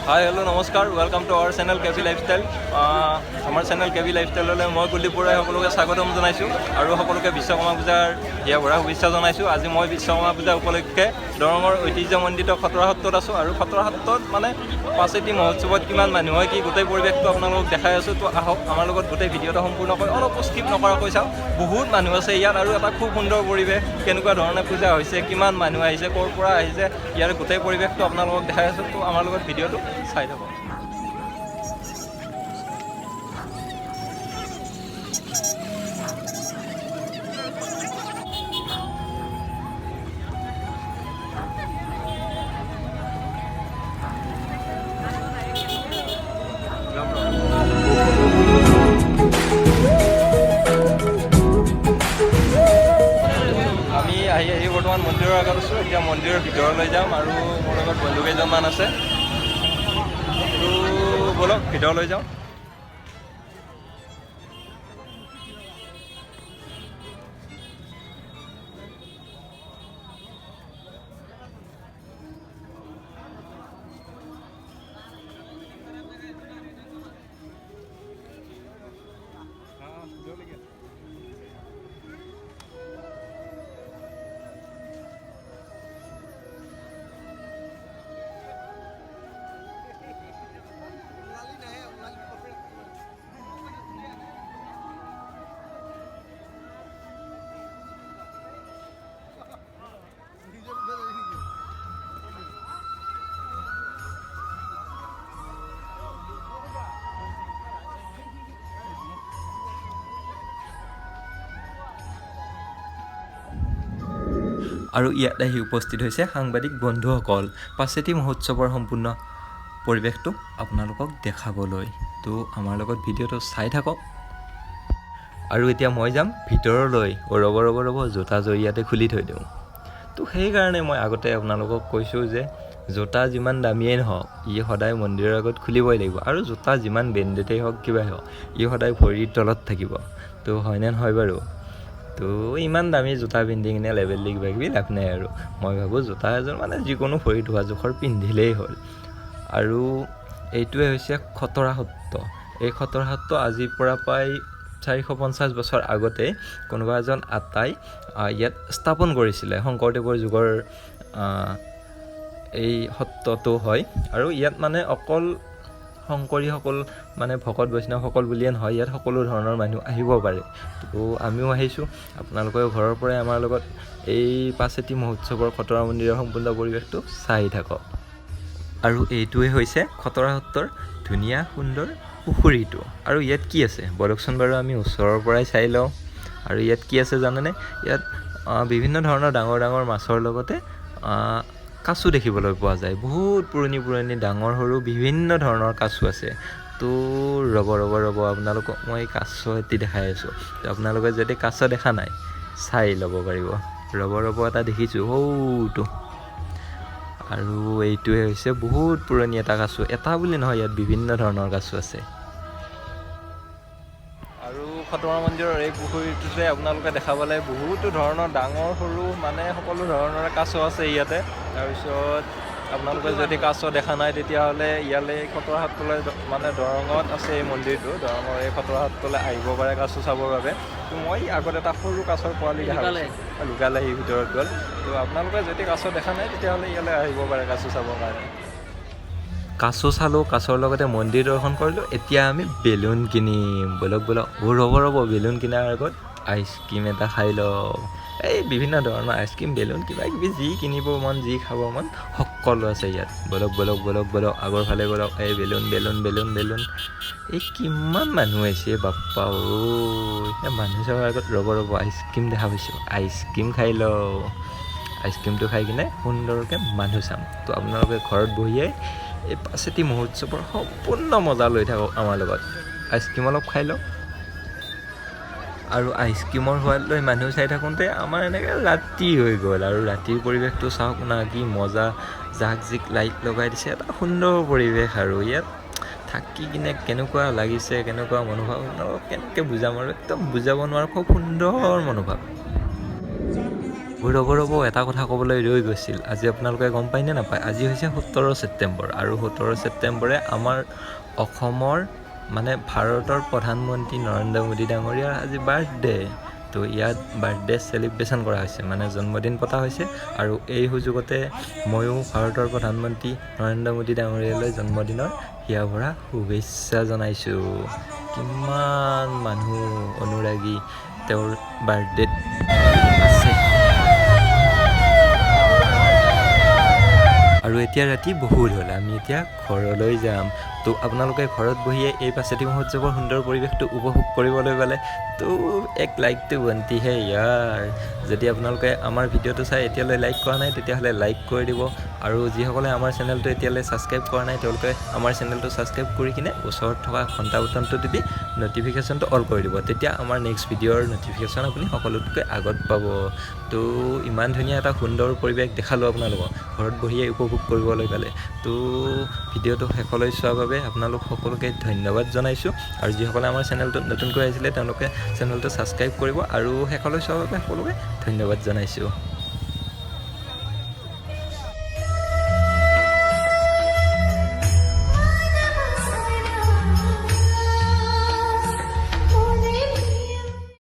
হাই hello' নমস্কাৰ welcome to our channel KV lifestyle আমাৰ channel KV লাইফষ্টাইললৈ মই কুলদীপ বৰাই সকলোকে স্বাগতম জনাইছোঁ আৰু সকলোকে বিশ্বকৰ্মা পূজাৰ হিয়া ভৰা শুভেচ্ছা জনাইছোঁ। আজি মই বিশ্বকৰ্মা পূজা উপলক্ষে দৰঙৰ ঐতিহ্যমণ্ডিত খটৰা সত্ৰত আছোঁ আৰু খটৰা সত্ৰত মানে পাঁচেতি মহোৎসৱত কিমান মানুহ হয় কি গোটেই পৰিৱেশটো আপোনালোকক দেখাই আছোঁ। তো আহক আমাৰ লগত গোটেই ভিডিঅ'টো সম্পূৰ্ণকৈ অলপ স্কিপ নকৰাকৈ চাওঁ। বহুত মানুহ আছে ইয়াত আৰু এটা খুব সুন্দৰ পৰিৱেশ, কেনেকুৱা ধৰণে পূজা হৈছে, কিমান মানুহ আহিছে, ক'ৰ পৰা আহিছে, ইয়াৰ গোটেই পৰিৱেশটো আপোনালোকক দেখাই আছোঁ। তো আমাৰ লগত ভিডিঅ'টো চাই থাকক। আমি আহি বৰ্তমান মন্দিৰৰ আগত আছোঁ। এতিয়া মন্দিৰৰ ভিতৰলৈ যাম আৰু মোৰ লগত বন্ধু কেইজনমান আছে। তো ব'লক ভিতৰলৈ যাওঁ। আৰু ইয়াত আহি উপস্থিত হৈছে সাংবাদিক বন্ধুসকল পাঁচেতি মহোৎসৱৰ সম্পূৰ্ণ পৰিৱেশটো আপোনালোকক দেখাবলৈ। তো আমাৰ লগত ভিডিঅ'টো চাই থাকক। আৰু এতিয়া মই যাম ভিতৰলৈ। ৰ'ব জোতাযোৰ ইয়াতে খুলি থৈ দিওঁ। তো সেইকাৰণে মই আগতে আপোনালোকক কৈছোঁ যে জোতা যিমান দামীয়েই নহওক ই সদায় মন্দিৰৰ আগত খুলিবই লাগিব, আৰু জোতা যিমান ব্ৰেণ্ডেডেই হওক কিবাই হওক ই সদায় ভৰিৰ তলত থাকিব। তো হয়নে নহয় বাৰু? তো ইমান দামী জোতা পিন্ধি কিনে লেবেল দি কিবা কিবি লাভ নাই। আৰু মই ভাবোঁ জোতা এযোৰ মানে যিকোনো ভৰি ধোৱা জোখৰ পিন্ধিলেই হ'ল। আৰু এইটোৱে হৈছে খটৰা সত্ৰ। এই খটৰা সত্ৰ আজিৰ পৰা প্ৰায় 450 বছৰ আগতে কোনোবা এজন আটাই ইয়াত স্থাপন কৰিছিলে। শংকৰদেৱৰ যুগৰ এই সত্ৰটো হয়। আৰু ইয়াত মানে অকল শংকৰীসকল মানে ভকত বৈষ্ণৱসকল বুলিয়ে নহয়, ইয়াত সকলো ধৰণৰ মানুহ আহিব পাৰে। তো আমিও আহিছোঁ, আপোনালোকেও ঘৰৰ পৰাই আমাৰ লগত এই পাঁচেতি মহোৎসৱৰ খটৰা মন্দিৰৰ সম্পূৰ্ণ পৰিৱেশটো চাই থাকক। আৰু এইটোৱে হৈছে খটৰা সত্ৰৰ ধুনীয়া সুন্দৰ পুখুৰীটো। আৰু ইয়াত কি আছে বলকচোন বাৰু আমি ওচৰৰ পৰাই চাই লওঁ। আৰু ইয়াত কি আছে জানেনে? ইয়াত বিভিন্ন ধৰণৰ ডাঙৰ ডাঙৰ মাছৰ লগতে কাছু দেখিবলৈ পোৱা যায়। বহুত পুৰণি ডাঙৰ সৰু বিভিন্ন ধৰণৰ কাছু আছে। তো ৰ'ব আপোনালোকক মই কাছ এটি দেখাই আছোঁ। তো আপোনালোকে যদি কাছ দেখা নাই চাই ল'ব পাৰিব। ৰ'ব এটা দেখিছোঁ সৌটো। আৰু এইটোৱে হৈছে বহুত পুৰণি এটা কাছু। এটা বুলি নহয়, ইয়াত বিভিন্ন ধৰণৰ কাছু আছে। আৰু খটৰা মন্দিৰৰ এই পুখুৰীটোতে আপোনালোকে দেখা পালে বহুতো ধৰণৰ ডাঙৰ সৰু মানে সকলো ধৰণৰে কাছ আছে ইয়াতে। তাৰপিছত আপোনালোকে যদি কাছ দেখা নাই তেতিয়াহ'লে ইয়ালৈ খটৰা সত্ৰলৈ মানে দৰঙত আছে এই মন্দিৰটো। দৰঙৰ এই খটৰা সত্ৰলৈ আহিব পাৰে কাছ চাবৰ বাবে। তো মই আগত এটা সৰু কাছৰ পোৱালি দেখা পাইছোঁ, লুকালে সি ভিতৰত গ'ল। তো আপোনালোকে যদি কাছ দেখা নাই তেতিয়াহ'লে ইয়ালৈ আহিব পাৰে কাছ চাবৰ কাৰণে। কাছ চালোঁ, কাছৰ লগতে মন্দিৰ দৰ্শন কৰিলোঁ। এতিয়া আমি বেলুন কিনিম। ব'লক ৰ'ব বেলুন কিনাৰ আগত আইচক্ৰীম এটা খাই লওঁ। এই বিভিন্ন ধৰণৰ আইচক্ৰীম, বেলুন কিবা কিবি যি কিনিব মন, যি খাব মন সকলো আছে ইয়াত। ব'লক আগৰ ফালে ব'লক। এই বেলুন। এই কিমান মানুহ আহিছে বাপ্পা ঐ। এই মানুহ চাবৰ আগত ৰ'ব আইচক্ৰীম দেখা পাইছোঁ, আইচক্ৰীম খাই লওঁ। আইচক্ৰীমটো খাই কিনে সুন্দৰকৈ মানুহ চাম। তো আপোনালোকে ঘৰত বহিয়ে এই পাঁচেতি মহোৎসৱৰ সম্পূৰ্ণ মজা লৈ থাকক আমাৰ লগত। আইচক্ৰীম অলপ খাই লওক। আৰু আইচক্ৰীমৰ সোৱাদ লৈ মানুহ চাই থাকোঁতে আমাৰ এনেকৈ ৰাতি হৈ গ'ল। আৰু ৰাতিৰ পৰিৱেশটো চাওক না, কি মজা। জাক লাইট লগাই দিছে, এটা সুন্দৰ পৰিৱেশ। আৰু ইয়াত থাকি কিনে কেনেকুৱা লাগিছে, কেনেকুৱা মনোভাৱ কেনেকৈ বুজাম আৰু একদম বুজাব নোৱাৰোঁ। খুব সুন্দৰ মনোভাৱ। ৰ'ব এটা কথা ক'বলৈ ৰৈ গৈছিল। আজি আপোনালোকে গম পায়নে নাপায়, আজি হৈছে 17 ছেপ্টেম্বৰ আৰু 17 ছেপ্টেম্বৰে আমাৰ অসমৰ মানে ভাৰতৰ প্ৰধানমন্ত্ৰী নৰেন্দ্ৰ মোদী ডাঙৰীয়াৰ আজি বাৰ্থডে। তো ইয়াত বাৰ্থডে চেলিব্ৰেশ্যন কৰা হৈছে, মানে জন্মদিন পতা হৈছে। আৰু এই সুযোগতে ময়ো ভাৰতৰ প্ৰধানমন্ত্ৰী নৰেন্দ্ৰ মোদী ডাঙৰীয়ালৈ জন্মদিনৰ হিয়া ভৰা শুভেচ্ছা জনাইছোঁ। কিমান মানুহ অনুৰাগী তেওঁৰ বাৰ্থডেত আছে। আৰু এতিয়া ৰাতি বহুত হ'ল, আমি এতিয়া ঘৰলৈ যাম। তো আপোনালোকে ঘৰত বহিয়ে এই পাছেতি মহোৎসৱৰ সুন্দৰ পৰিৱেশটো উপভোগ কৰিবলৈ পালে তো এক লাইকটো বন্তিহে ইয়াৰ। যদি আপোনালোকে আমাৰ ভিডিঅ'টো চাই এতিয়ালৈ লাইক কৰা নাই তেতিয়াহ'লে লাইক কৰি দিব। আৰু যিসকলে আমাৰ চেনেলটো এতিয়ালৈ ছাবস্ক্ৰাইব কৰা নাই তেওঁলোকে আমাৰ চেনেলটো ছাবস্ক্ৰাইব কৰি কিনে ওচৰত থকা ঘণ্টা বুটামটো টিপি ন'টিফিকেশ্যনটো অল কৰি দিব। তেতিয়া আমাৰ নেক্সট ভিডিঅ'ৰ ন'টিফিকেশ্যন আপুনি সকলোতকৈ আগত পাব। তো ইমান ধুনীয়া এটা সুন্দৰ পৰিৱেশ দেখালোঁ আপোনালোকক, ঘৰত বহিয়ে উপভোগ কৰিবলৈ পালে। তো ভিডিঅ'টো শেষলৈ চোৱাৰ বাবে আপোনালোক সকলোকে ধন্যবাদ জনাইছোঁ। আৰু যিসকলে আমাৰ চেনেলটোত নতুনকৈ আহিছিলে তেওঁলোকে চেনেলটো ছাবস্ক্ৰাইব কৰিব। আৰু শেষলৈ চোৱাৰ বাবে সকলোকে ধন্যবাদ জনাইছোঁ।